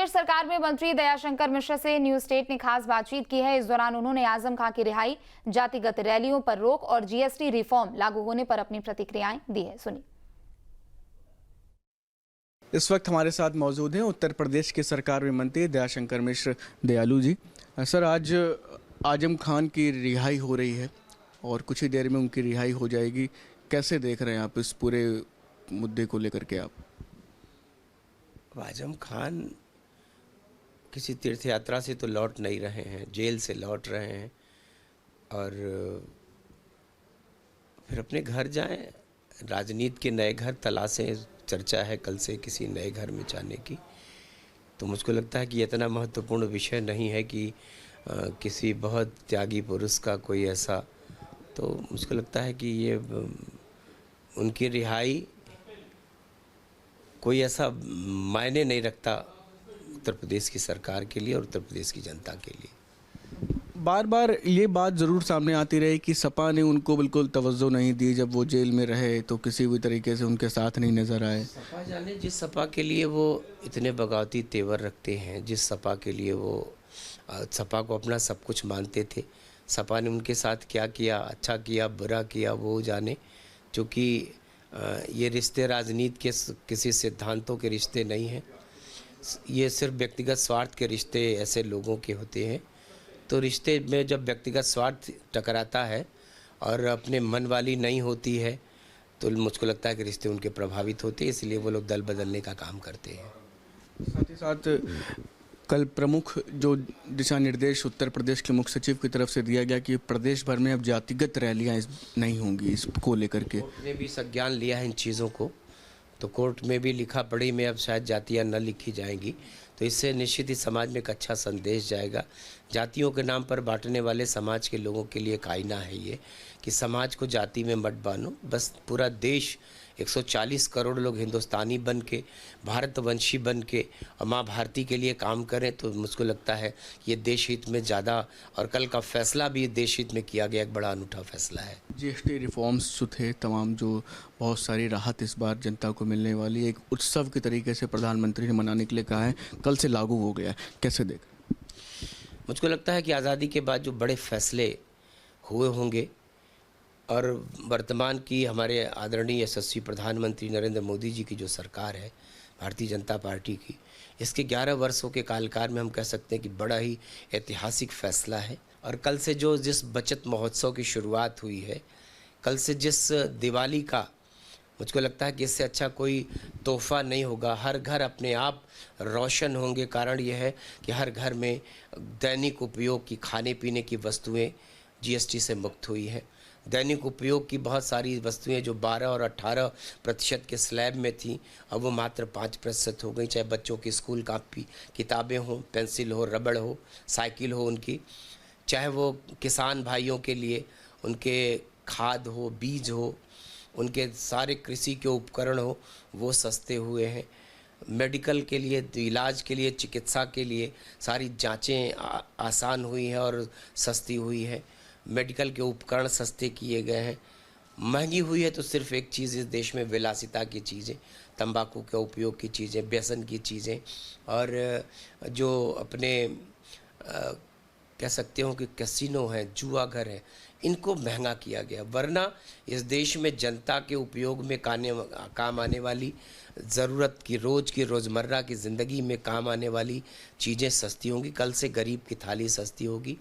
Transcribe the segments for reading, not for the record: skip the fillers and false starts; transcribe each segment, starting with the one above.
प्रदेश सरकार में मंत्री दयाशंकर मिश्र से न्यूज स्टेट ने खास बातचीत की है। इस दौरान उन्होंने आजम खां की रिहाई, जातिगत रैलियों पर रोक और जीएसटी रिफॉर्म लागू होने पर अपनी प्रतिक्रियाएं दी है। सुनिए। इस वक्त हमारे साथ मौजूद हैं उत्तर प्रदेश के सरकार में मंत्री दयाशंकर मिश्र दयालु जी। सर, आज आजम खान की रिहाई हो रही है और कुछ ही देर में उनकी रिहाई हो जाएगी। कैसे देख रहे हैं आप इस पूरे मुद्दे को लेकर के? आप आजम खान किसी तीर्थ यात्रा से तो लौट नहीं रहे हैं, जेल से लौट रहे हैं और फिर अपने घर जाएं, राजनीति के नए घर तलाशें। चर्चा है कल से किसी नए घर में जाने की। तो मुझको लगता है कि इतना महत्वपूर्ण विषय नहीं है कि किसी बहुत त्यागी पुरुष का कोई ऐसा, तो मुझको लगता है कि ये उनकी रिहाई कोई ऐसा मायने नहीं रखता उत्तर प्रदेश की सरकार के लिए और उत्तर प्रदेश की जनता के लिए। बार बार ये बात ज़रूर सामने आती रही कि सपा ने उनको बिल्कुल तवज्जो नहीं दी, जब वो जेल में रहे तो किसी भी तरीके से उनके साथ नहीं नज़र आए। सपा जाने जिस सपा के लिए वो इतने बगावती तेवर रखते हैं, जिस सपा के लिए वो सपा को अपना सब कुछ मानते थे, सपा ने उनके साथ क्या किया, अच्छा किया बुरा किया वो जाने। चूँकि ये रिश्ते राजनीति के किसी सिद्धांतों के रिश्ते नहीं हैं, ये सिर्फ व्यक्तिगत स्वार्थ के रिश्ते ऐसे लोगों के होते हैं। तो रिश्ते में जब व्यक्तिगत स्वार्थ टकराता है और अपने मन वाली नहीं होती है तो मुझको लगता है कि रिश्ते उनके प्रभावित होते हैं, इसलिए वो लोग दल बदलने का काम करते हैं। साथ ही साथ कल प्रमुख जो दिशा निर्देश उत्तर प्रदेश के मुख्य सचिव की तरफ से दिया गया कि प्रदेश भर में अब जातिगत रैलियां नहीं होंगी, इसको लेकर के कोर्ट ने भी संज्ञान लिया है इन चीज़ों को। तो कोर्ट में भी लिखा पढ़ी में अब शायद जातियां न लिखी जाएंगी, तो इससे निश्चित ही समाज में एक अच्छा संदेश जाएगा। जातियों के नाम पर बांटने वाले समाज के लोगों के लिए एक आईना है ये कि समाज को जाति में मत बांधो। बस पूरा देश 140 करोड़ लोग हिंदुस्तानी बन के, भारतवंशी बन के और माँ भारती के लिए काम करें तो मुझको लगता है ये देश हित में ज़्यादा, और कल का फैसला भी देश हित में किया गया, एक बड़ा अनूठा फैसला है। जीएसटी रिफॉर्म्स जो थे तमाम, जो बहुत सारी राहत इस बार जनता को मिलने वाली, एक उत्सव के तरीके से प्रधानमंत्री ने मनाने के लिए कहा है, कल से लागू हो गया है, कैसे देख? मुझको लगता है कि आज़ादी के बाद जो बड़े फैसले हुए होंगे और वर्तमान की हमारे आदरणीय यशस्वी प्रधानमंत्री नरेंद्र मोदी जी की जो सरकार है भारतीय जनता पार्टी की, इसके 11 वर्षों के कार्यकाल में हम कह सकते हैं कि बड़ा ही ऐतिहासिक फैसला है। और कल से जो जिस बचत महोत्सव की शुरुआत हुई है, कल से जिस दिवाली का, मुझको लगता है कि इससे अच्छा कोई तोहफा नहीं होगा। हर घर अपने आप रोशन होंगे। कारण यह है कि हर घर में दैनिक उपयोग की खाने पीने की वस्तुएं जीएसटी से मुक्त हुई हैं। दैनिक उपयोग की बहुत सारी वस्तुएं जो 12 और 18% के स्लैब में थी, अब वो मात्र 5% हो गई। चाहे बच्चों की स्कूल कापी किताबें हों, पेंसिल हो, रबड़ हो, साइकिल हो उनकी, चाहे वो किसान भाइयों के लिए उनके खाद हो, बीज हो, उनके सारे कृषि के उपकरण हो, वो सस्ते हुए हैं। मेडिकल के लिए, इलाज के लिए, चिकित्सा के लिए सारी जांचें आसान हुई हैं और सस्ती हुई है। मेडिकल के उपकरण सस्ते किए गए हैं। महंगी हुई है तो सिर्फ एक चीज़ इस देश में, विलासिता की चीज़ें, तंबाकू के उपयोग की चीज़ें, व्यसन की चीज़ें, और जो अपने कह सकते हो कि कैसीनो है, जुआ घर है, इनको महंगा किया गया। वरना इस देश में जनता के उपयोग में काम आने वाली, ज़रूरत की रोज़मर्रा की ज़िंदगी में काम आने वाली चीज़ें सस्ती होंगी। कल से गरीब की थाली सस्ती होगी।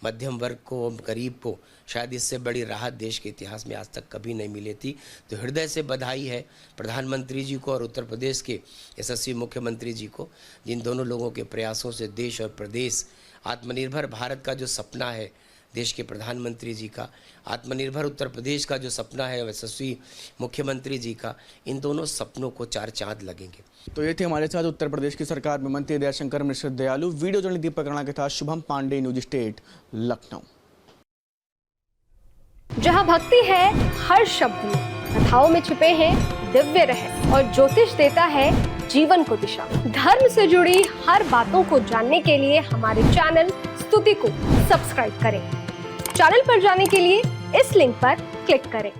मध्यम वर्ग को, गरीब को शायद इससे बड़ी राहत देश के इतिहास में आज तक कभी नहीं मिली थी। तो हृदय से बधाई है प्रधानमंत्री जी को और उत्तर प्रदेश के यशस्वी मुख्यमंत्री जी को, जिन दोनों लोगों के प्रयासों से देश और प्रदेश आत्मनिर्भर भारत का जो सपना है, देश के प्रधानमंत्री जी का आत्मनिर्भर उत्तर प्रदेश का जो सपना है यशस्वी मुख्यमंत्री जी का, इन दोनों सपनों को 4 चांद लगेंगे। तो ये थे हमारे साथ उत्तर प्रदेश की सरकार में मंत्री दयाशंकर मिश्र दयालु। वीडियो जर्नलिस्ट दीपक राणा के साथ शुभम पांडे, न्यूज स्टेट, लखनऊ। जहां भक्ति है हर शब्द में, कथाओं में छिपे हैं दिव्य रहस्य और ज्योतिष देता है जीवन को दिशा। धर्म से जुड़ी हर बातों को जानने के लिए हमारे चैनल स्तुति को सब्सक्राइब करें। चैनल पर जाने के लिए इस लिंक पर क्लिक करें।